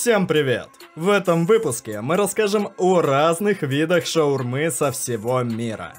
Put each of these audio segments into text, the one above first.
Всем привет! В этом выпуске мы расскажем о разных видах шаурмы со всего мира.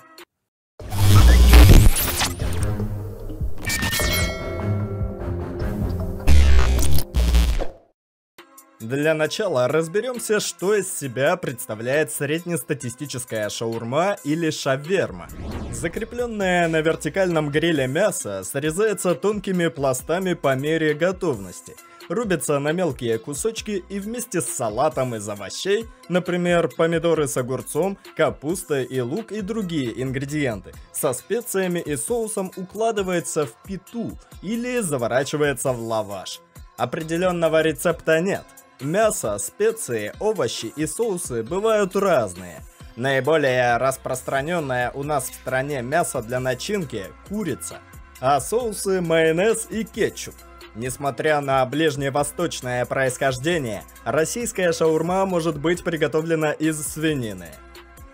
Для начала разберемся, что из себя представляет среднестатистическая шаурма или шаверма. Закрепленное на вертикальном гриле мясо срезается тонкими пластами по мере готовности, рубится на мелкие кусочки и вместе с салатом из овощей, например, помидоры с огурцом, капуста и лук и другие ингредиенты, со специями и соусом укладывается в питу или заворачивается в лаваш. Определенного рецепта нет. Мясо, специи, овощи и соусы бывают разные. Наиболее распространенное у нас в стране мясо для начинки – курица, а соусы – майонез и кетчуп. Несмотря на ближневосточное происхождение, российская шаурма может быть приготовлена из свинины.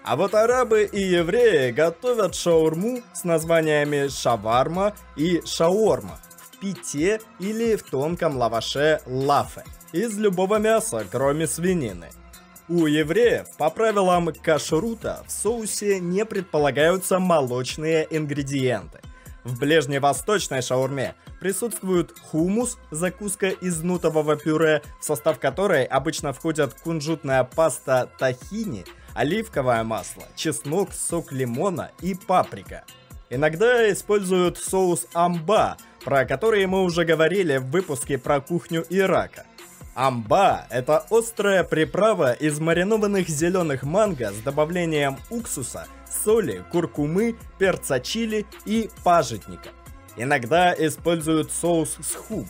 А вот арабы и евреи готовят шаурму с названиями шаварма и шаорма в пите или в тонком лаваше лафе из любого мяса, кроме свинины. У евреев, по правилам кашрута, в соусе не предполагаются молочные ингредиенты. В ближневосточной шаурме присутствует хумус, закуска из нутового пюре, в состав которой обычно входят кунжутная паста тахини, оливковое масло, чеснок, сок лимона и паприка. Иногда используют соус амба, про который мы уже говорили в выпуске про кухню Ирака. Амба – это острая приправа из маринованных зеленых манго с добавлением уксуса, соли, куркумы, перца чили и пажитника. Иногда используют соус схуг.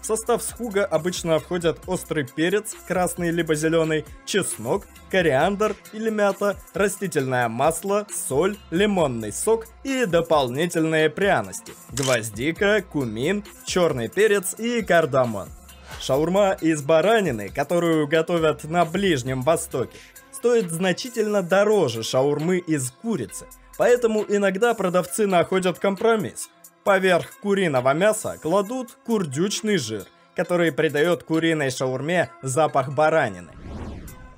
В состав схуга обычно входят острый перец, красный либо зеленый, чеснок, кориандр или мята, растительное масло, соль, лимонный сок и дополнительные пряности – гвоздика, кумин, черный перец и кардамон. Шаурма из баранины, которую готовят на Ближнем Востоке, стоит значительно дороже шаурмы из курицы, поэтому иногда продавцы находят компромисс. Поверх куриного мяса кладут курдючный жир, который придает куриной шаурме запах баранины.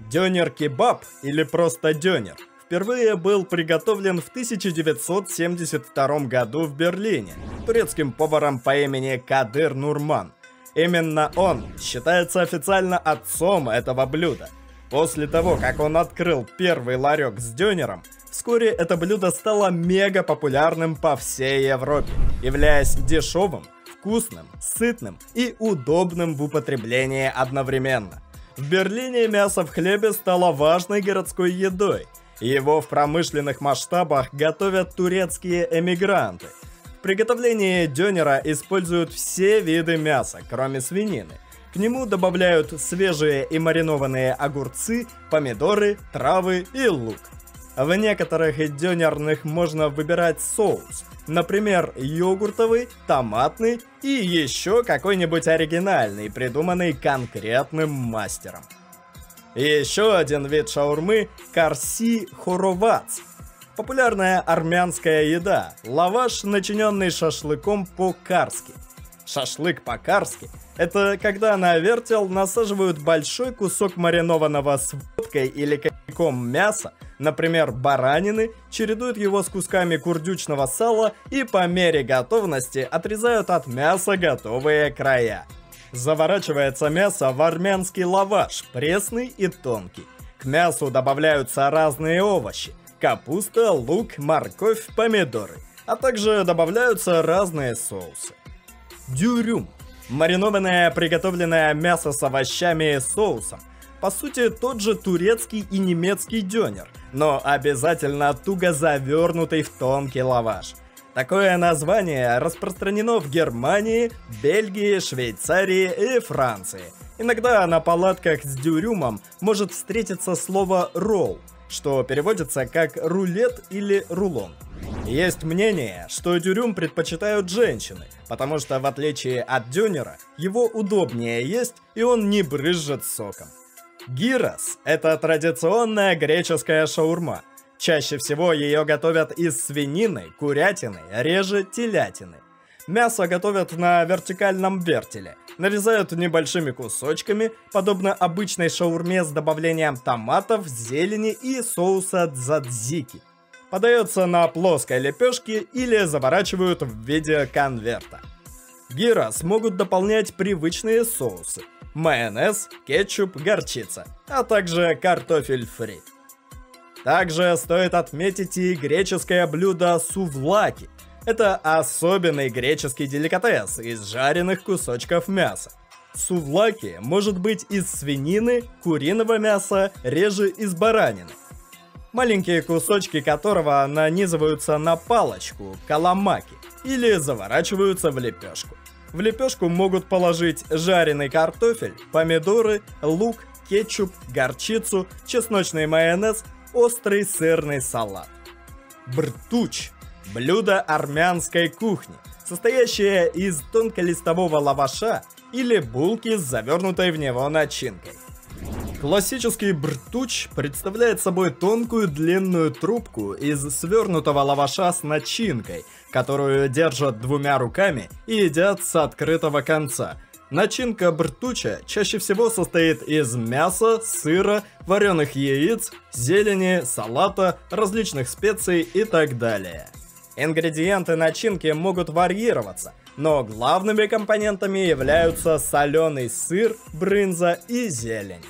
Дёнер-кебаб, или просто дёнер, впервые был приготовлен в 1972 году в Берлине турецким поваром по имени Кадыр Нурман. Именно он считается официально отцом этого блюда. После того, как он открыл первый ларек с дёнером, вскоре это блюдо стало мега популярным по всей Европе, являясь дешевым, вкусным, сытным и удобным в употреблении одновременно. В Берлине мясо в хлебе стало важной городской едой. Его в промышленных масштабах готовят турецкие эмигранты. В приготовлении дёнера используют все виды мяса, кроме свинины. К нему добавляют свежие и маринованные огурцы, помидоры, травы и лук. В некоторых дёнерных можно выбирать соус, например, йогуртовый, томатный и еще какой-нибудь оригинальный, придуманный конкретным мастером. Еще один вид шаурмы – карси хоровац. Популярная армянская еда – лаваш, начиненный шашлыком по-карски. Шашлык по-карски – это когда на вертел насаживают большой кусок маринованного с водкой или коньяком мяса, например, баранины, чередуют его с кусками курдючного сала и по мере готовности отрезают от мяса готовые края. Заворачивается мясо в армянский лаваш, пресный и тонкий. К мясу добавляются разные овощи – капуста, лук, морковь, помидоры, а также добавляются разные соусы. Дюрюм – маринованное приготовленное мясо с овощами и соусом. По сути, тот же турецкий и немецкий дёнер, но обязательно туго завернутый в тонкий лаваш. Такое название распространено в Германии, Бельгии, Швейцарии и Франции. Иногда на палатках с дюрюмом может встретиться слово «ролл», что переводится как рулет или рулон. Есть мнение, что дюрюм предпочитают женщины, потому что в отличие от дюнера, его удобнее есть и он не брызжет соком. Гирос – это традиционная греческая шаурма. Чаще всего ее готовят из свинины, курятины, реже телятины. Мясо готовят на вертикальном вертеле. нарезают небольшими кусочками, подобно обычной шаурме с добавлением томатов, зелени и соуса дзадзики. Подается на плоской лепешке или заворачивают в виде конверта. Гирос могут дополнять привычные соусы: майонез, кетчуп, горчица, а также картофель фри. Также стоит отметить и греческое блюдо сувлаки. Это особенный греческий деликатес из жареных кусочков мяса. Сувлаки может быть из свинины, куриного мяса, реже из баранины. Маленькие кусочки которого нанизываются на палочку, каламаки, или заворачиваются в лепешку. В лепешку могут положить жареный картофель, помидоры, лук, кетчуп, горчицу, чесночный майонез, острый сырный салат. Бртуч – блюдо армянской кухни, состоящее из тонколистового лаваша или булки с завернутой в него начинкой. Классический бртуч представляет собой тонкую длинную трубку из свернутого лаваша с начинкой, которую держат двумя руками и едят с открытого конца. Начинка бртуча чаще всего состоит из мяса, сыра, вареных яиц, зелени, салата, различных специй и так далее. Ингредиенты начинки могут варьироваться, но главными компонентами являются соленый сыр, брынза и зелень.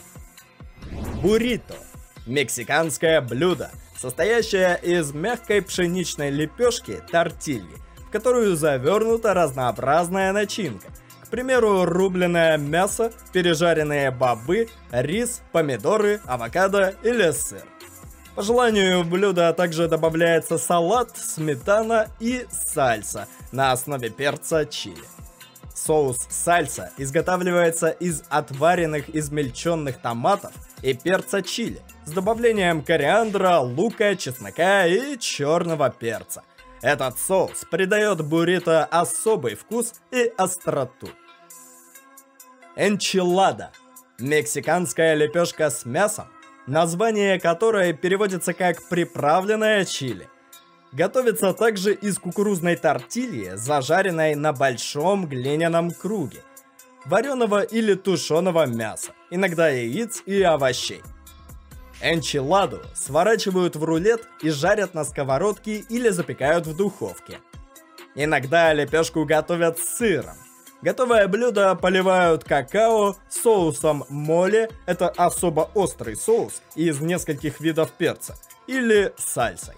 Буррито – мексиканское блюдо, состоящее из мягкой пшеничной лепешки тортильи, в которую завернута разнообразная начинка. К примеру, рубленое мясо, пережаренные бобы, рис, помидоры, авокадо или сыр. По желанию в блюдо также добавляется салат, сметана и сальса на основе перца чили. Соус сальса изготавливается из отваренных измельченных томатов и перца чили с добавлением кориандра, лука, чеснока и черного перца. Этот соус придает буррито особый вкус и остроту. Энчилада – мексиканская лепешка с мясом, название которой переводится как «приправленная чили». Готовится также из кукурузной тортильи, зажаренной на большом глиняном круге, вареного или тушеного мяса, иногда яиц и овощей. Энчиладу сворачивают в рулет и жарят на сковородке или запекают в духовке. Иногда лепешку готовят с сыром. Готовое блюдо поливают какао, соусом моле, это особо острый соус из нескольких видов перца, или сальсой.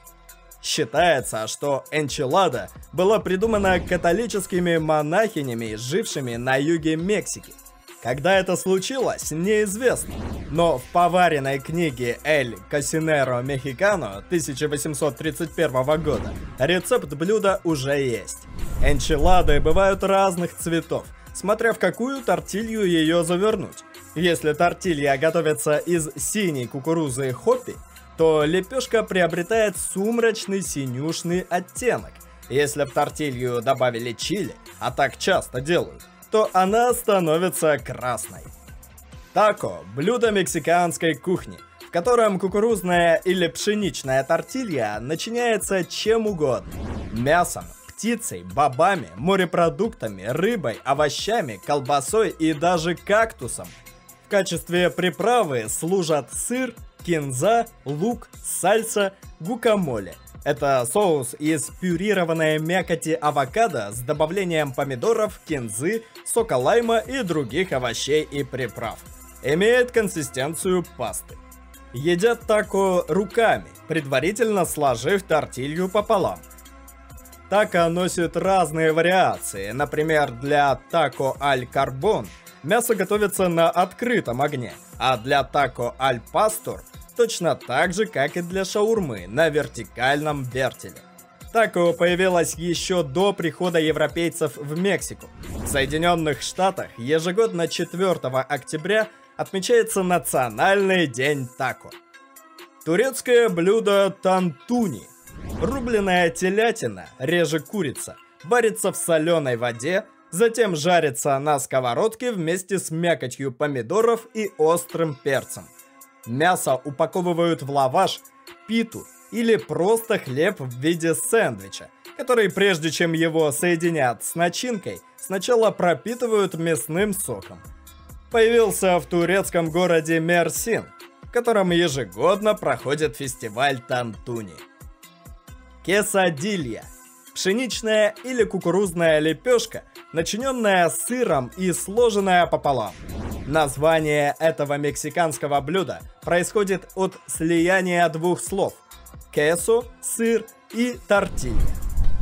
Считается, что энчилада была придумана католическими монахинями, жившими на юге Мексики. Когда это случилось, неизвестно, но в поваренной книге «Эль Косинеро Мехикано» 1831 года рецепт блюда уже есть. Энчилады бывают разных цветов, смотря в какую тортилью ее завернуть. Если тортилья готовится из синей кукурузы хоппи, то лепешка приобретает сумрачный синюшный оттенок. Если в тортилью добавили чили, а так часто делают, то она становится красной. Тако – блюдо мексиканской кухни, в котором кукурузная или пшеничная тортилья начиняется чем угодно – мясом, птицей, бобами, морепродуктами, рыбой, овощами, колбасой и даже кактусом. В качестве приправы служат сыр, кинза, лук, сальса, гукамоле. Это соус из пюрированной мякоти авокадо с добавлением помидоров, кинзы, сока лайма и других овощей и приправ. Имеет консистенцию пасты. Едят тако руками, предварительно сложив тортилью пополам. Тако носит разные вариации, например, для тако аль карбон мясо готовится на открытом огне, а для тако аль пастор точно так же, как и для шаурмы, на вертикальном вертеле. Тако появилась еще до прихода европейцев в Мексику. В Соединенных Штатах ежегодно 4 октября отмечается Национальный день тако. Турецкое блюдо тантуни. Рубленая телятина, реже курица, варится в соленой воде, затем жарится на сковородке вместе с мякотью помидоров и острым перцем. Мясо упаковывают в лаваш, питу или просто хлеб в виде сэндвича, который, прежде чем его соединят с начинкой, сначала пропитывают мясным соком. Появился в турецком городе Мерсин, в котором ежегодно проходит фестиваль тантуни. Quesadilla – пшеничная или кукурузная лепешка, начиненная сыром и сложенная пополам. Название этого мексиканского блюда происходит от слияния двух слов – queso – сыр и тортилья.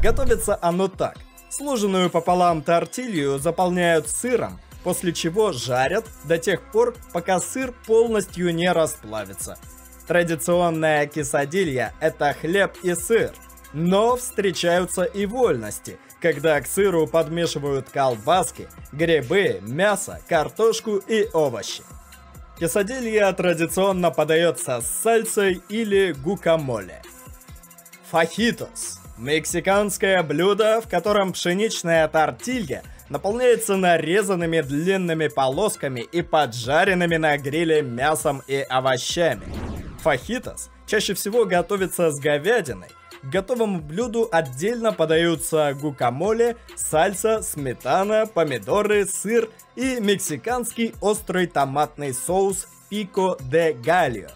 Готовится оно так. Сложенную пополам тортилью заполняют сыром, после чего жарят до тех пор, пока сыр полностью не расплавится. Традиционная quesadilla – это хлеб и сыр, но встречаются и вольности, когда к сыру подмешивают колбаски, грибы, мясо, картошку и овощи. Quesadilla традиционно подается с сальсой или гукамоле. Фахитос – мексиканское блюдо, в котором пшеничная тортилья наполняется нарезанными длинными полосками и поджаренными на гриле мясом и овощами. Фахитос чаще всего готовится с говядиной. К готовому блюду отдельно подаются гукамоле, сальса, сметана, помидоры, сыр и мексиканский острый томатный соус пико де гальо.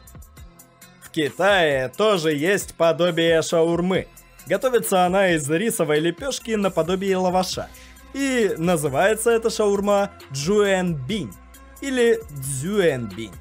В Китае тоже есть подобие шаурмы. Готовится она из рисовой лепешки наподобие лаваша. И называется эта шаурма джуэнбинь или цзюэнбинь.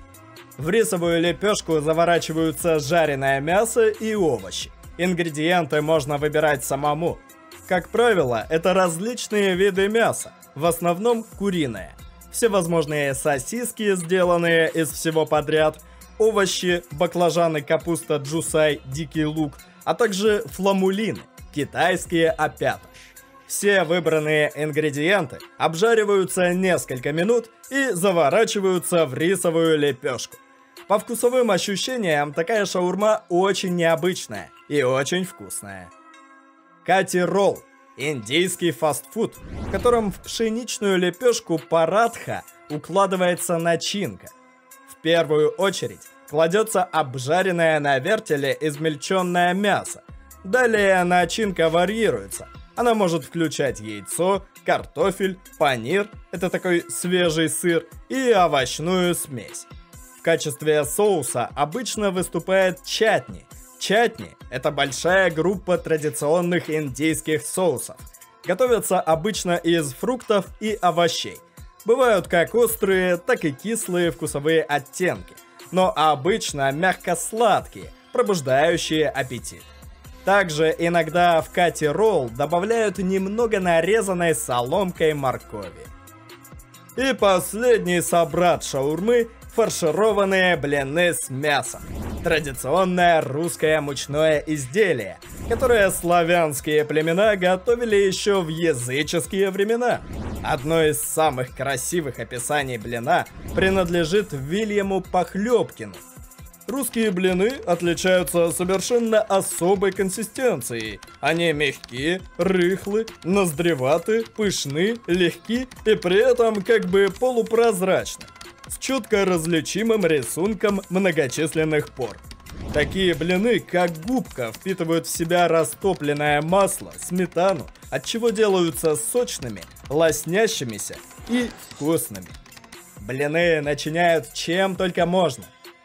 В рисовую лепешку заворачиваются жареное мясо и овощи. Ингредиенты можно выбирать самому. Как правило, это различные виды мяса, в основном куриное. Всевозможные сосиски, сделанные из всего подряд, овощи, баклажаны, капуста, джусай, дикий лук, а также фламулины, китайские опята. Все выбранные ингредиенты обжариваются несколько минут и заворачиваются в рисовую лепешку. По вкусовым ощущениям, такая шаурма очень необычная и очень вкусная. Кати-ролл – индийский фастфуд, в котором в пшеничную лепешку паратха укладывается начинка. В первую очередь кладется обжаренное на вертеле измельченное мясо. Далее начинка варьируется. Она может включать яйцо, картофель, панир – это такой свежий сыр, и овощную смесь. В качестве соуса обычно выступает чатни. Чатни – это большая группа традиционных индийских соусов. Готовятся обычно из фруктов и овощей. Бывают как острые, так и кислые вкусовые оттенки, но обычно мягко-сладкие, пробуждающие аппетит. Также иногда в кати-ролл добавляют немного нарезанной соломкой моркови. И последний собрат шаурмы – фаршированные блины с мясом. Традиционное русское мучное изделие, которое славянские племена готовили еще в языческие времена. Одно из самых красивых описаний блина принадлежит Вильяму Похлебкину. Русские блины отличаются совершенно особой консистенцией. Они мягкие, рыхлы, ноздреваты, пышны, легки и при этом как бы полупрозрачны, с четко различимым рисунком многочисленных пор. Такие блины, как губка, впитывают в себя растопленное масло, сметану, отчего делаются сочными, лоснящимися и вкусными. Блины начиняют чем только можно.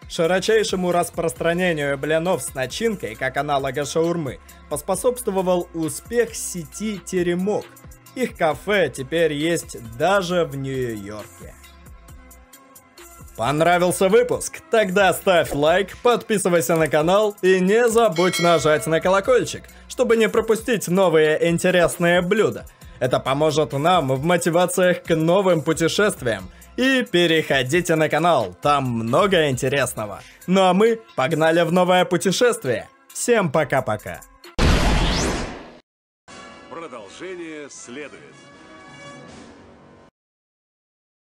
Широчайшему распространению блинов с начинкой, как аналога шаурмы, поспособствовал успех сети Теремок. Их кафе теперь есть даже в Нью-Йорке. Понравился выпуск? Тогда ставь лайк, подписывайся на канал и не забудь нажать на колокольчик, чтобы не пропустить новые интересные блюда. Это поможет нам в мотивациях к новым путешествиям. И переходите на канал, там много интересного. Ну а мы погнали в новое путешествие. Всем пока-пока. Продолжение следует.